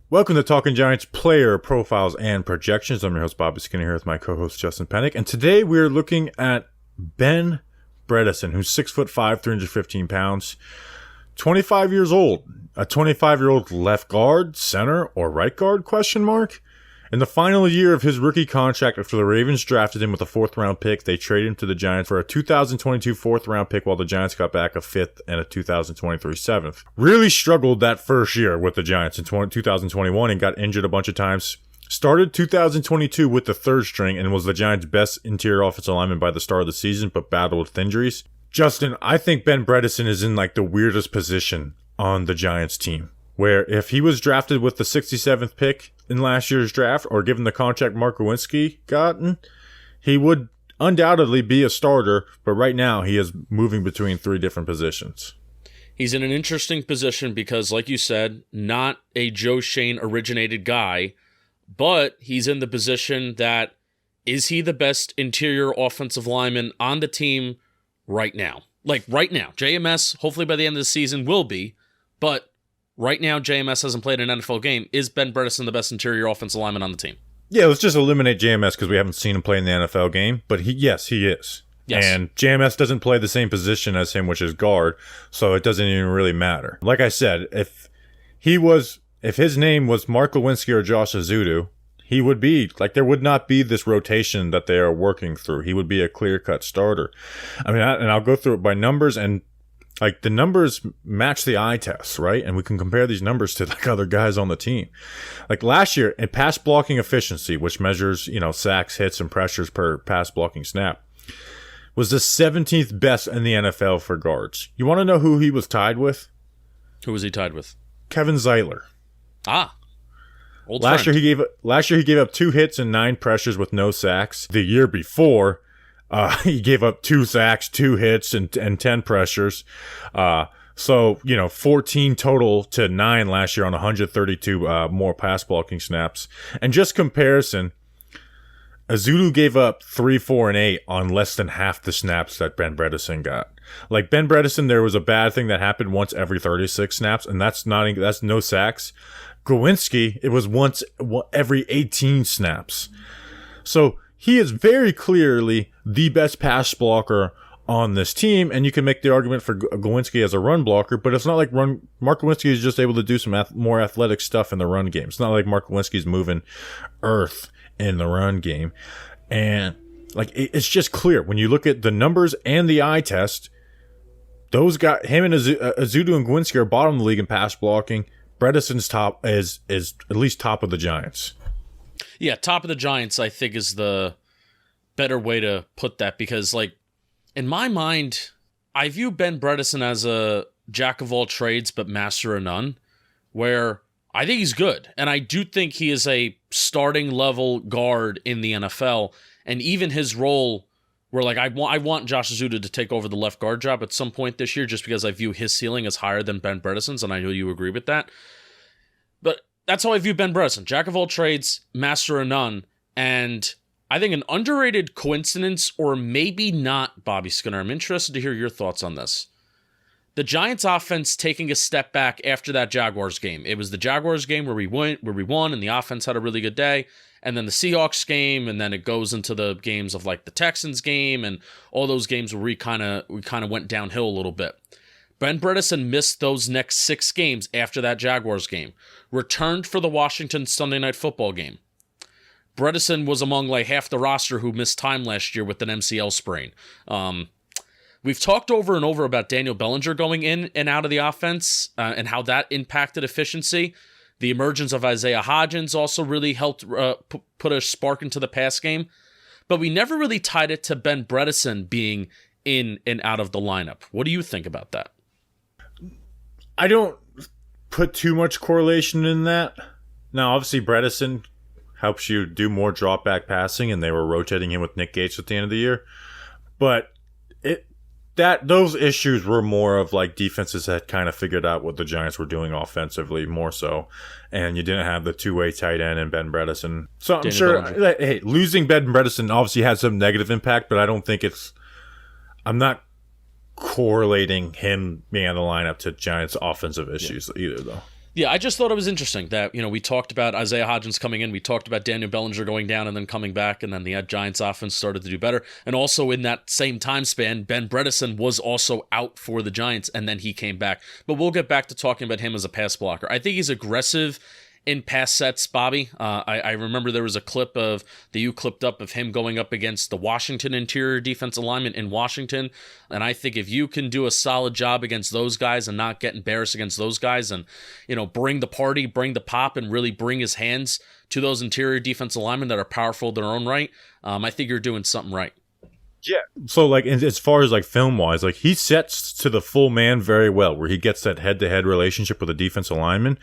Welcome to Talking Giants player profiles and projections. I'm your host, Bobby Skinner, here with my co-host, Justin Pennick. And today we're looking at Ben Bredeson, who's 6'5", 315 pounds, 25 years old. A 25-year-old left guard, center, or right guard, question mark? In the final year of his rookie contract, after the Ravens drafted him with a 4th-round pick, they traded him to the Giants for a 2022 4th-round pick while the Giants got back a 5th and a 2023 7th. Really struggled that first year with the Giants in 2021 and got injured a bunch of times. Started 2022 with the 3rd string and was the Giants' best interior offensive lineman by the start of the season, but battled with injuries. Justin, I think Ben Bredeson is in like the weirdest position on the Giants team, where if he was drafted with the 67th pick in last year's draft, or given the contract Mark Lewinsky gotten, he would undoubtedly be a starter, but right now he is moving between 3 different positions. He's in an interesting position because, like you said, not a Joe Schoen originated guy, but he's in the position that, is he the best interior offensive lineman on the team right now? Like right now. JMS, hopefully by the end of the season, will be, but right now, JMS hasn't played an NFL game. Is Ben Bredeson the best interior offensive lineman on the team? Yeah, let's just eliminate JMS because we haven't seen him play in the NFL game. But he is. Yes. And JMS doesn't play the same position as him, which is guard, so it doesn't even really matter. Like I said, if his name was Mark Lewinsky or Josh Azudu, he would be, like, there would not be this rotation that they are working through. He would be a clear-cut starter. I mean, and I'll go through it by numbers, and like the numbers match the eye test, right? And we can compare these numbers to like other guys on the team. Like last year in pass blocking efficiency, which measures, sacks, hits, and pressures per pass blocking snap, was the 17th best in the NFL for guards. You want to know who he was tied with? Who was he tied with? Kevin Zeitler. Old last friend. year he gave up 2 hits and 9 pressures with no sacks. The year before, he gave up 2 sacks, 2 hits, and 10 pressures. So 14 total to 9 last year on 132 more pass blocking snaps. And just comparison, Azudu gave up 3, 4, and 8 on less than half the snaps that Ben Bredeson got. Like Ben Bredeson, there was a bad thing that happened once every 36 snaps, and that's no sacks. Growinski, it was once every 18 snaps. So he is very clearly the best pass blocker on this team, and you can make the argument for Glowinski as a run blocker, but it's not like Mark Lewinsky is just able to do some more athletic stuff in the run game. It's not like Mark Lewinsky's moving earth in the run game. And like it's just clear when you look at the numbers and the eye test, those guys, him and Azudu and Glowinski are bottom of the league in pass blocking. Bredeson's top is at least top of the Giants. Yeah, top of the Giants, I think, is the better way to put that because, like, in my mind, I view Ben Bredeson as a jack of all trades but master of none, where I think he's good. And I do think he is a starting level guard in the NFL. And even his role, where, like, I want Josh Azudu to take over the left guard job at some point this year just because I view his ceiling as higher than Ben Bredeson's, and I know you agree with that. But that's how I view Ben Bredeson. Jack of all trades, master of none. And I think an underrated coincidence, or maybe not, Bobby Skinner. I'm interested to hear your thoughts on this. The Giants offense taking a step back after that Jaguars game. It was the Jaguars game where we won, and the offense had a really good day. And then the Seahawks game, and then it goes into the games of like the Texans game and all those games where we kind of went downhill a little bit. Ben Bredeson missed those next 6 games after that Jaguars game. Returned for the Washington Sunday Night Football game. Bredeson was among like half the roster who missed time last year with an MCL sprain. We've talked over and over about Daniel Bellinger going in and out of the offense and how that impacted efficiency. The emergence of Isaiah Hodgins also really helped put a spark into the pass game. But we never really tied it to Ben Bredeson being in and out of the lineup. What do you think about that? I don't put too much correlation in that. Now, obviously, Bredeson helps you do more drop back passing, and they were rotating him with Nick Gates at the end of the year. But those issues were more of like defenses that kind of figured out what the Giants were doing offensively more so, and you didn't have the 2-way tight end and Ben Bredeson. So I'm sure, hey, losing Ben Bredeson obviously had some negative impact, but I don't think I'm not correlating him being out of the lineup to Giants offensive issues either, though. Yeah, I just thought it was interesting that, we talked about Isaiah Hodgins coming in, we talked about Daniel Bellinger going down and then coming back, and then the Giants offense started to do better. And also in that same time span, Ben Bredeson was also out for the Giants, and then he came back. But we'll get back to talking about him as a pass blocker. I think he's aggressive in pass sets, Bobby. I remember there was a clip that you clipped up of him going up against the Washington interior defensive lineman in Washington. And I think if you can do a solid job against those guys and not get embarrassed against those guys and, bring the party, bring the pop, and really bring his hands to those interior defensive linemen that are powerful in their own right, I think you're doing something right. Yeah. So, as far as, film-wise, he sets to the full man very well, where he gets that head-to-head relationship with a defensive lineman,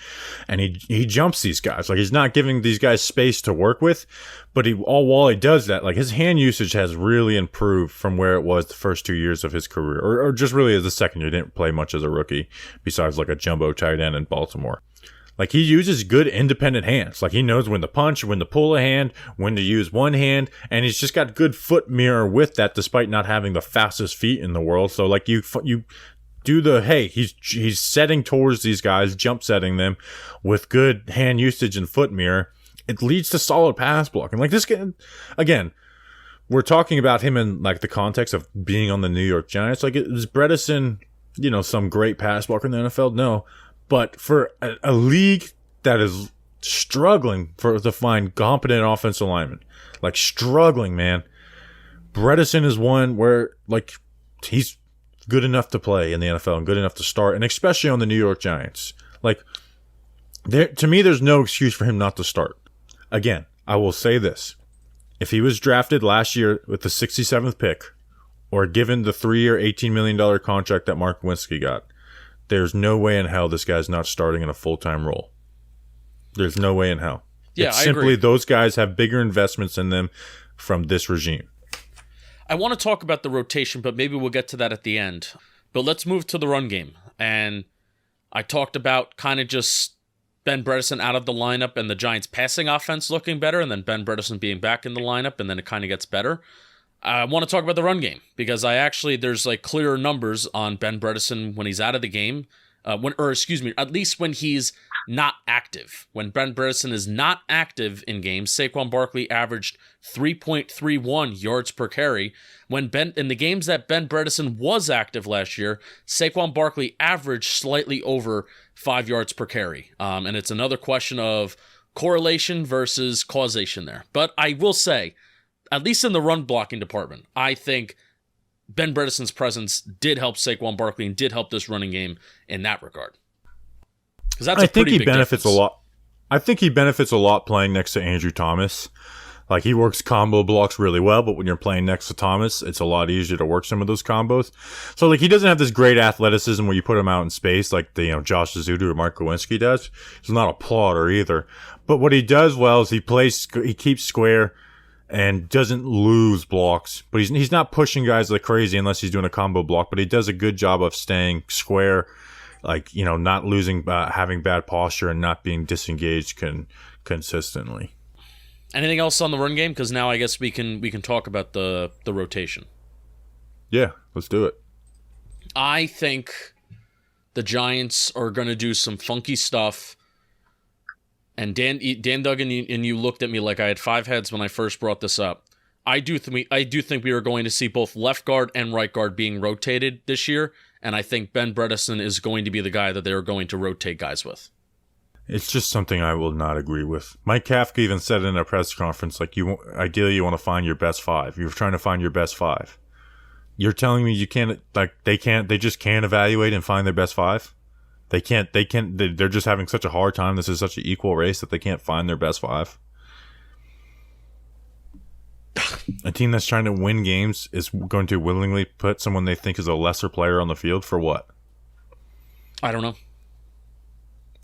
and he jumps these guys. He's not giving these guys space to work with, but while he does that, his hand usage has really improved from where it was the first 2 years of his career, or just really as the second year. He didn't play much as a rookie, besides, a jumbo tight end in Baltimore. He uses good independent hands. He knows when to punch, when to pull a hand, when to use one hand, and he's just got good foot mirror with that, despite not having the fastest feet in the world. So, you do he's setting towards these guys, jump setting them with good hand usage and foot mirror. It leads to solid pass blocking. This guy, again, we're talking about him in, the context of being on the New York Giants. Is Bredeson, some great pass blocker in the NFL? No. But for a league that is struggling to find competent offensive linemen, struggling, man, Bredeson is one where, he's good enough to play in the NFL and good enough to start, and especially on the New York Giants. To me, there's no excuse for him not to start. Again, I will say this. If he was drafted last year with the 67th pick, or given the 3-year, $18 million contract that Mark Lewinsky got, there's no way in hell this guy's not starting in a full-time role. There's no way in hell. Yeah, it's I simply agree. Those guys have bigger investments in them from this regime. I want to talk about the rotation, but maybe we'll get to that at the end. But let's move to the run game. And I talked about kind of just Ben Bredeson out of the lineup and the Giants' passing offense looking better, and then Ben Bredeson being back in the lineup, and then it kind of gets better. I want to talk about the run game because there's clearer numbers on Ben Bredeson when he's out of the game, at least when he's not active. When Ben Bredeson is not active in games, Saquon Barkley averaged 3.31 yards per carry. In the games that Ben Bredeson was active last year, Saquon Barkley averaged slightly over 5 yards per carry. And it's another question of correlation versus causation there. But I will say, at least in the run blocking department, I think Ben Bredeson's presence did help Saquon Barkley and did help this running game in that regard. Because that's a pretty big difference. A lot. I think he benefits a lot playing next to Andrew Thomas. He works combo blocks really well, but when you're playing next to Thomas, it's a lot easier to work some of those combos. So, he doesn't have this great athleticism where you put him out in space like Josh Azudu or Mark Lewinsky does. He's not a plotter either. But what he does well is he keeps square and doesn't lose blocks. But he's not pushing guys like crazy unless he's doing a combo block, but he does a good job of staying square, not losing, having bad posture and not being disengaged consistently. Anything else on the run game? Because now I guess we can talk about the rotation. Yeah, let's do it. I think the Giants are going to do some funky stuff. And Dan Duggan and you looked at me like I had 5 heads when I first brought this up. I do think we are going to see both left guard and right guard being rotated this year, and I think Ben Bredeson is going to be the guy that they are going to rotate guys with. It's just something I will not agree with. Mike Kafka even said in a press conference, ideally you want to find your best 5. You're trying to find your best 5. You're telling me you can't, they just can't evaluate and find their best 5? They're just having such a hard time. This is such an equal race that they can't find their best 5. A team that's trying to win games is going to willingly put someone they think is a lesser player on the field for what? I don't know.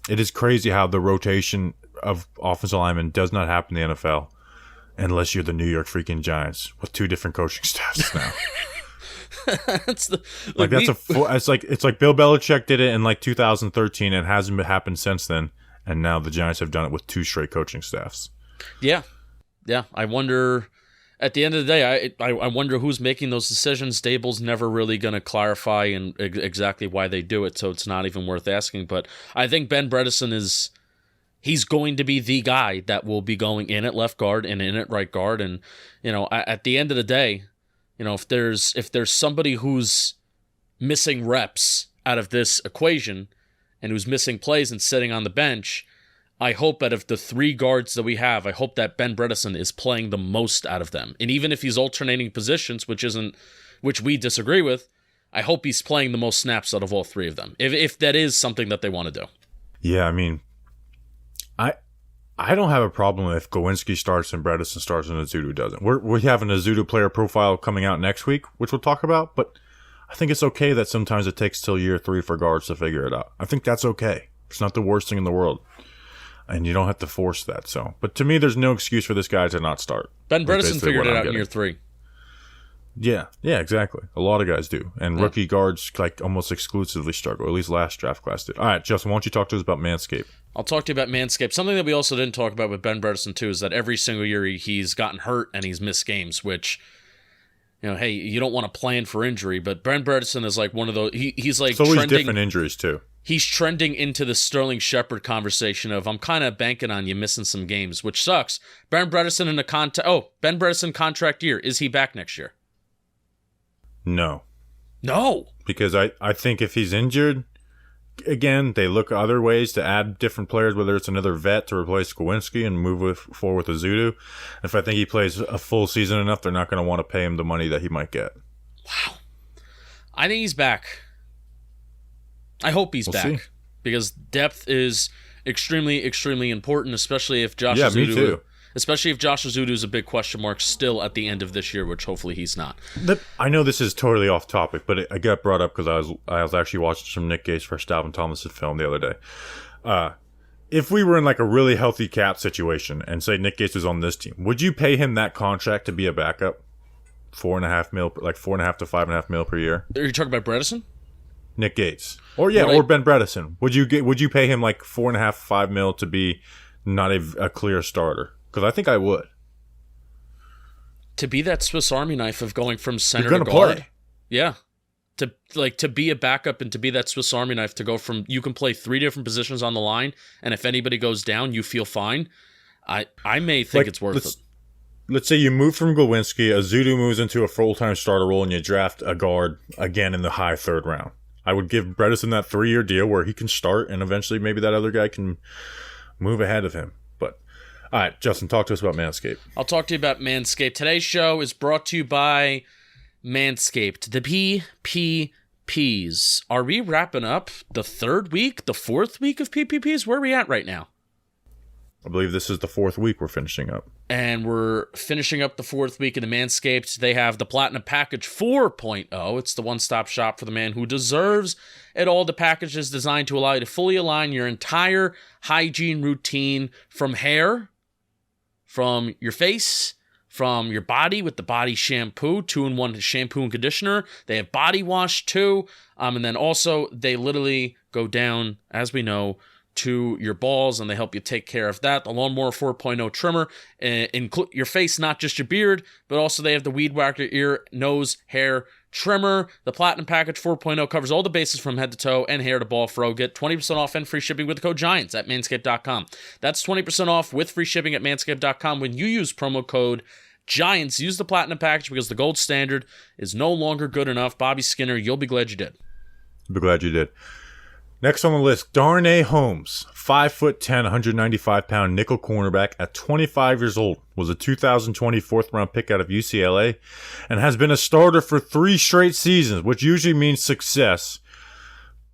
It is crazy how the rotation of offensive linemen does not happen in the NFL unless you're the New York freaking Giants with 2 different coaching staffs now. It's like Bill Belichick did it in 2013 and hasn't happened since then, and now the Giants have done it with 2 straight coaching staffs. Yeah. I wonder, at the end of the day, I wonder who's making those decisions. Dable's never really going to clarify exactly why they do it, so it's not even worth asking. But I think Ben Bredeson he's going to be the guy that will be going in at left guard and in at right guard. And, at the end of the day, if there's somebody who's missing reps out of this equation and who's missing plays and sitting on the bench, I hope that of the 3 guards that we have, I hope that Ben Bredeson is playing the most out of them. And even if he's alternating positions, which we disagree with, I hope he's playing the most snaps out of all 3 of them. If that is something that they want to do. Yeah, I mean, I don't have a problem if Glowinski starts and Bredeson starts and Azudu doesn't. We have an Azudu player profile coming out next week, which we'll talk about, but I think it's okay that sometimes it takes till year 3 for guards to figure it out. I think that's okay. It's not the worst thing in the world. And you don't have to force that. So, but to me, there's no excuse for this guy to not start. Ben Bredeson figured it out in year 3. Yeah, exactly. A lot of guys do. And rookie guards almost exclusively struggle, at least last draft class did. All right, Justin, why don't you talk to us about Manscaped? I'll talk to you about Manscaped. Something that we also didn't talk about with Ben Bredeson, too, is that every single year he's gotten hurt and he's missed games, which, hey, you don't want to plan for injury, but Ben Bredeson is like one of those. He's like it's always trending, different injuries, too. He's trending into the Sterling Shepard conversation of, I'm kind of banking on you missing some games, which sucks. Ben Bredeson Ben Bredeson contract year. Is he back next year? No. Because I think if he's injured, again, they look other ways to add different players, whether it's another vet to replace Glowinski and move forward with Azudu. If I think he plays a full season enough, they're not going to want to pay him the money that he might get. Wow. I think he's back. I hope he's back. See. Because depth is extremely, extremely important, especially if Josh Azudu. Me too. Especially if Josh Azudu is a big question mark still at the end of this year, which hopefully he's not. I know this is totally off topic, but I got brought up because I was actually watching some Nick Gates for Stalvin Thomas's film the other day. If we were in a really healthy cap situation and say Nick Gates was on this team, would you pay him that contract to be a backup? $4.5 million, $4.5 to $5.5 million per year. Are you talking about Bredeson? Nick Gates, or Ben Bredeson. Would you pay him $4.5, $5 million to be not a clear starter? Because I think I would. To be that Swiss Army knife of going from center to guard. Play. Yeah. To be a backup and to be that Swiss Army knife to go from, you can play 3 different positions on the line, and if anybody goes down, you feel fine. I may think it's worth it. Let's say you move from Glowinski, Azudu moves into a full-time starter role, and you draft a guard again in the high 3rd round. I would give Bredeson that 3-year deal where he can start, and eventually maybe that other guy can move ahead of him. All right, Justin, talk to us about Manscaped. I'll talk to you about Manscaped. Today's show is brought to you by Manscaped, the PPPs. Are we wrapping up the 3rd week, the 4th week of PPPs? Where are we at right now? I believe this is the 4th week we're finishing up. And we're finishing up the 4th week in the Manscaped. They have the Platinum Package 4.0. It's the one-stop shop for the man who deserves it all. The package is designed to allow you to fully align your entire hygiene routine from hair, from your face, from your body with the body shampoo, 2-in-1 shampoo and conditioner. They have body wash too. And then also they literally go down, as we know, to your balls, and they help you take care of that. The Lawnmower 4.0 trimmer include your face, not just your beard, but also they have the Weed Whacker ear, nose, hair trimmer. The Platinum Package 4.0 covers all the bases from head to toe and hair to ball fro. Get 20% off and free shipping with the code GIANTS at manscaped.com. That's 20% off with free shipping at manscaped.com when you use promo code GIANTS. Use the Platinum Package because the gold standard is no longer good enough. Bobby Skinner, you'll be glad you did. I'll be glad you did. Next on the list, Darnay Holmes, 5'10", 195-pound nickel cornerback at 25 years old, was a 2020 4th-round pick out of UCLA, and has been a starter for 3 straight seasons, which usually means success.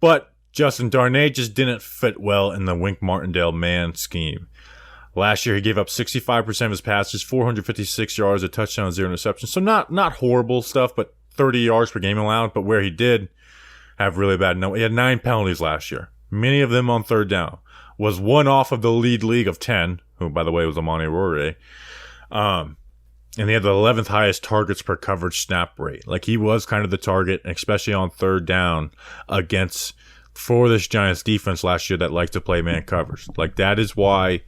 But Justin Darnay just didn't fit well in the Wink Martindale man scheme. Last year, he gave up 65% of his passes, 456 yards, a touchdown, 0 interceptions. So not horrible stuff, but 30 yards per game allowed. But where he did have really bad numbers. He had 9 penalties last year, many of them on 3rd down. Was one off of the league of 10, who, by the way, was Amani Rore. And he had the 11th highest targets per coverage snap rate. He was kind of the target, especially on 3rd down for this Giants defense last year that liked to play man covers. That is why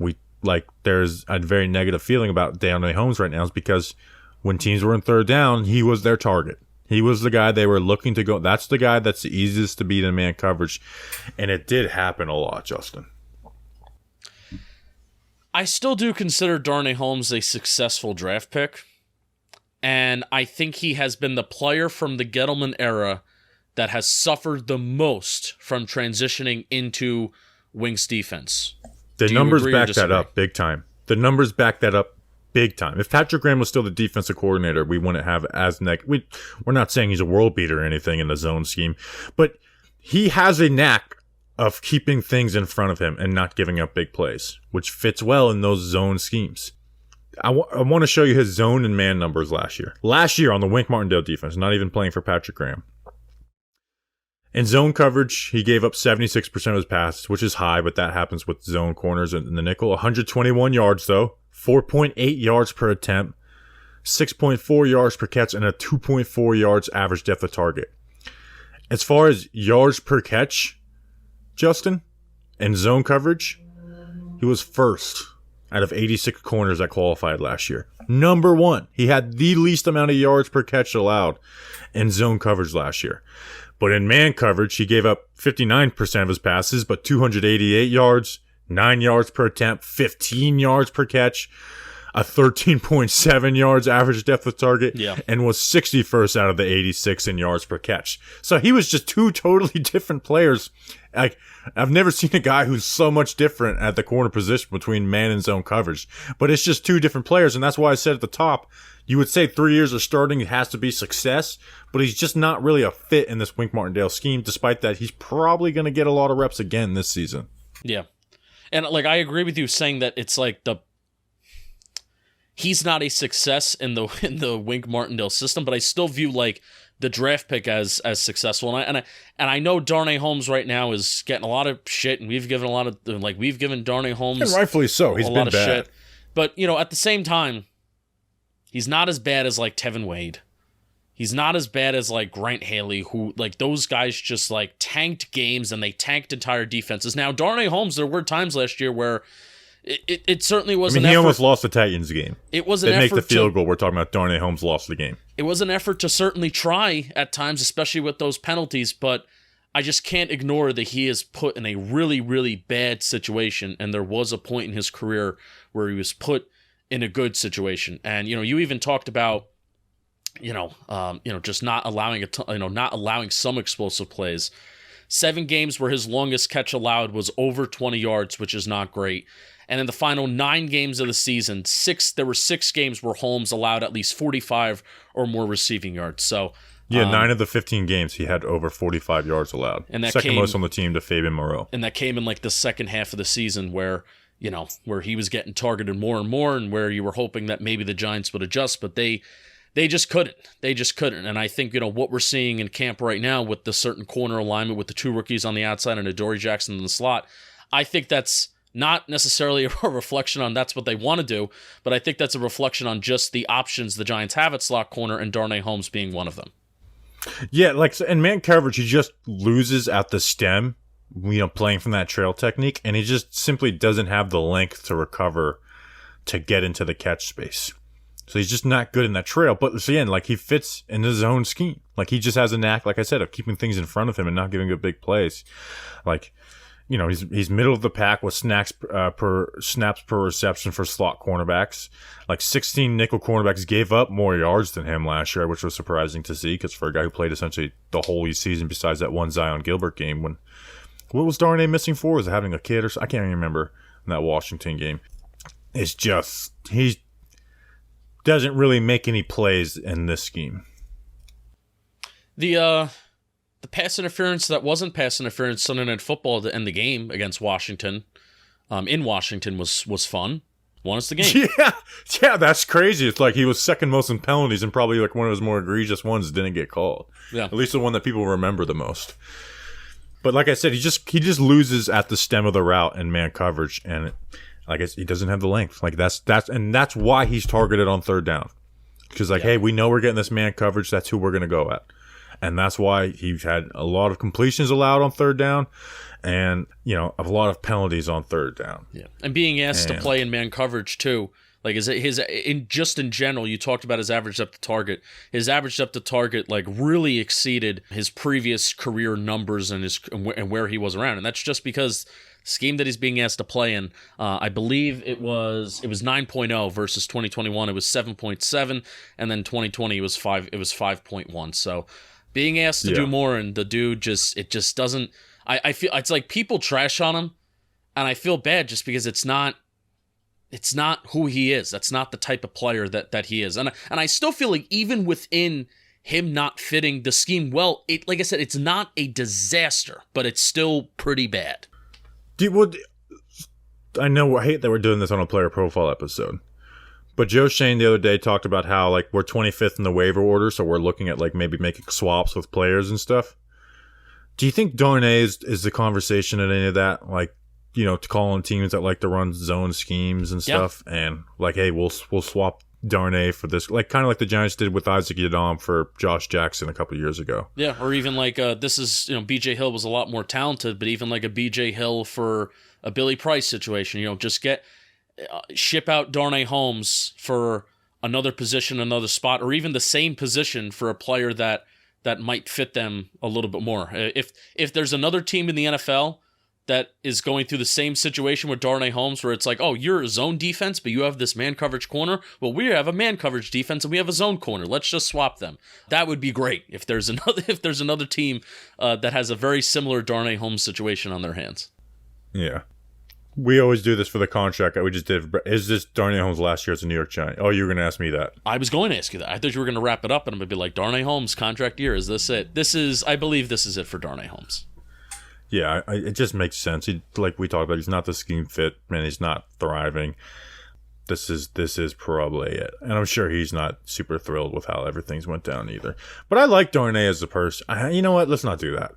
we like there's a very negative feeling about Darnay Holmes right now is because when teams were in third down, he was their target. He was the guy they were looking to go. That's the guy that's the easiest to beat in man coverage. And it did happen a lot, Justin. I still do consider Darnay Holmes a successful draft pick. And I think he has been the player from the Gettleman era that has suffered the most from transitioning into Wings defense. The numbers back that up big time. The numbers back that up big time. If Patrick Graham was still the defensive coordinator, we wouldn't have as we're not saying he's a world beater or anything in the zone scheme, but he has a knack of keeping things in front of him and not giving up big plays, which fits well in those zone schemes. I want to show you his zone and man numbers last year. Last year on the Wink Martindale defense, not even playing for Patrick Graham. In zone coverage, he gave up 76% of his passes, which is high, but that happens with zone corners in the nickel. 121 yards, though. 4.8 yards per attempt. 6.4 yards per catch, and a 2.4 yards average depth of target. As far as yards per catch, Justin, in zone coverage, he was first out of 86 corners that qualified last year. Number one. He had the least amount of yards per catch allowed in zone coverage last year. But in man coverage, he gave up 59% of his passes, but 288 yards, 9 yards per attempt, 15 yards per catch, a 13.7 yards average depth of target, and was 61st out of the 86 in yards per catch. So he was just two totally different players. Like, I've never seen a guy who's so much different at the corner position between man and zone coverage. But it's just two different players, and that's why I said at the top, you would say 3 years of starting has to be success, but he's just not really a fit in this Wink Martindale scheme. Despite that, he's probably going to get a lot of reps again this season. Yeah. And like I agree with you saying that it's like he's not a success in the Wink Martindale system, but I still view like the draft pick as successful. And I know Darnay Holmes right now is getting a lot of shit, and we've given Darnay Holmes, and rightfully so. He's been bad. Shit. But at the same time, he's not as bad as like Tevin Wade. He's not as bad as like Grant Haley, who like those guys just like tanked games and they tanked entire defenses. Now, Darnay Holmes, there were times last year where it certainly was an effort. He almost lost the Titans game. It was an effort. They make the field goal. We're talking about Darnay Holmes lost the game. It was an effort to certainly try at times, especially with those penalties, but I just can't ignore that he is put in a really, really bad situation, and there was a point in his career where he was put in a good situation. And you even talked about just not allowing not allowing some explosive plays. 7 games where his longest catch allowed was over 20 yards, which is not great. And in the final 9 games of the season, there were 6 games where Holmes allowed at least 45 or more receiving yards. So 9 of the 15 games he had over 45 yards allowed. And that second most on the team to Fabian Moreau. And that came in like the second half of the season where he was getting targeted more and more, and where you were hoping that maybe the Giants would adjust, but they just couldn't. They just couldn't. And I think, what we're seeing in camp right now with the certain corner alignment with the 2 rookies on the outside and Adoree Jackson in the slot, I think that's not necessarily a reflection on that's what they want to do, but I think that's a reflection on just the options the Giants have at slot corner, and Darnay Holmes being one of them. Yeah, like in man coverage, he just loses at the stem, playing from that trail technique, and he just simply doesn't have the length to recover to get into the catch space. So he's just not good in that trail. But again, like he fits in his own scheme. Like he just has a knack, like I said, of keeping things in front of him and not giving good big plays. Like, he's middle of the pack with snaps per reception for slot cornerbacks. Like 16 nickel cornerbacks gave up more yards than him last year, which was surprising to see because for a guy who played essentially the whole season besides that one Zion Gilbert game. What was Darnay missing for? Was it having a kid or something? I can't even remember in that Washington game. It's just he doesn't really make any plays in this scheme. The pass interference that wasn't pass interference Sunday Night Football to end the game against Washington, in Washington was fun. Won us the game. Yeah, that's crazy. It's like he was second most in penalties, and probably like one of his more egregious ones didn't get called. Yeah, at least the one that people remember the most. But like I said, he just loses at the stem of the route in man coverage, and he doesn't have the length. Like that's why he's targeted on third down. Because hey, we know we're getting this man coverage. That's who we're gonna go at. And that's why he's had a lot of completions allowed on third down and, a lot of penalties on third down. Yeah. And being asked to play in man coverage too. Like in general, you talked about his average depth to target. His average depth to target really exceeded his previous career numbers and where he was around, and that's just because scheme that he's being asked to play in. I believe it was 9.0 versus 2021. It was 7.7, and then 2020 it was 5. It was 5.1. So being asked to do more, and the dude just doesn't. I feel it's like people trash on him, and I feel bad just because it's not who he is. That's not the type of player that he is. And I still feel like even within him not fitting the scheme well, like I said, it's not a disaster, but it's still pretty bad. I hate that we're doing this on a player profile episode, but Joe Shane the other day talked about how we're 25th in the waiver order, so we're looking at maybe making swaps with players and stuff. Do you think Darnay is the conversation at any of that? To call on teams that like to run zone schemes and stuff, and hey, we'll swap Darnay for this, kind of like the Giants did with Isaac Yiadom for Josh Jackson a couple of years ago. Yeah, or even this is BJ Hill was a lot more talented, but even a BJ Hill for a Billy Price situation, just ship out Darnay Holmes for another position, another spot, or even the same position for a player that might fit them a little bit more. If there's another team in the NFL that is going through the same situation with Darnay Holmes where it's you're a zone defense, but you have this man coverage corner. Well, we have a man coverage defense and we have a zone corner. Let's just swap them. That would be great if there's another team that has a very similar Darnay Holmes situation on their hands. Yeah. We always do this for the contract that we just did. Is this Darnay Holmes last year as a New York Giant? Oh, you were going to ask me that. I was going to ask you that. I thought you were going to wrap it up and I'm going to be like, Darnay Holmes, contract year. Is this it? I believe this is it for Darnay Holmes. Yeah, it just makes sense. Like we talked about, he's not the scheme fit, and he's not thriving. This is probably it. And I'm sure he's not super thrilled with how everything's went down either. But I like Darnay as a person. You know what? Let's not do that.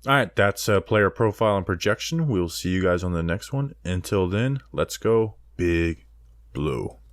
All right, that's player profile and projection. We'll see you guys on the next one. Until then, let's go Big Blue.